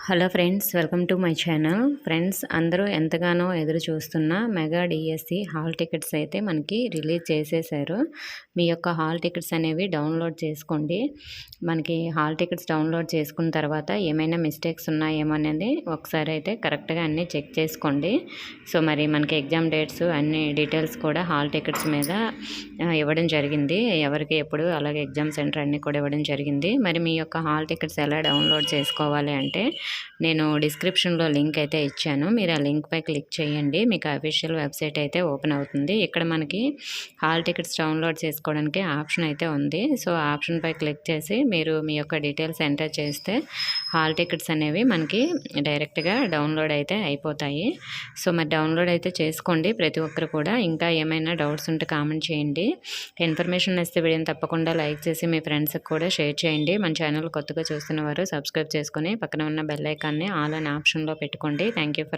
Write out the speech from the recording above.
Hello friends, welcome to my channel. Friends, అందరూ ఎంతగానో ఎదురు చూస్తున్న మెగా డిఎస్సి హాల్ టికెట్స్ అయితే మనకి రిలీజ్ చేసేసారు. మీ యొక్క హాల్ టికెట్స్ అనేవి డౌన్లోడ్ చేసుకోండి. మనకి హాల్ టికెట్స్ డౌన్లోడ్ చేసుకున్న తర్వాత ఏమైనా మిస్టేక్స్ ఉన్నాయేమో అనేది ఒకసారి అయితే కరెక్ట్గా అన్నీ చెక్ చేసుకోండి. సో మరి మనకి ఎగ్జామ్ డేట్స్ అన్ని డీటెయిల్స్ కూడా హాల్ టికెట్స్ మీద ఇవ్వడం జరిగింది. ఎవరికి ఎప్పుడు అలాగే ఎగ్జామ్ సెంటర్ అన్నీ కూడా ఇవ్వడం జరిగింది. మరి మీ యొక్క హాల్ టికెట్స్ ఎలా డౌన్లోడ్ చేసుకోవాలి అంటే నేను డిస్క్రిప్షన్లో లింక్ అయితే ఇచ్చాను. మీరు ఆ లింక్పై క్లిక్ చేయండి. మీకు అఫీషియల్ వెబ్సైట్ అయితే ఓపెన్ అవుతుంది. ఇక్కడ మనకి హాల్ టికెట్స్ డౌన్లోడ్ చేసుకోవడానికి ఆప్షన్ అయితే ఉంది. సో ఆ ఆప్షన్పై క్లిక్ చేసి మీరు మీ యొక్క డీటెయిల్స్ ఎంటర్ చేస్తే హాల్ టికెట్స్ అనేవి మనకి డైరెక్ట్గా డౌన్లోడ్ అయితే అయిపోతాయి. సో మరి డౌన్లోడ్ అయితే చేసుకోండి ప్రతి ఒక్కరు కూడా. ఇంకా ఏమైనా డౌట్స్ ఉంటే కామెంట్ చేయండి. ఇన్ఫర్మేషన్ ఇస్తే వీడియోని తప్పకుండా లైక్ చేసి మీ ఫ్రెండ్స్కి కూడా షేర్ చేయండి. మన ఛానల్ కొత్తగా చూస్తున్న వారు సబ్స్క్రైబ్ చేసుకొని పక్కన ఉన్న బెల్ ఐకాన్ని ఆల్ అనే ఆప్షన్లో పెట్టుకోండి. Thank you for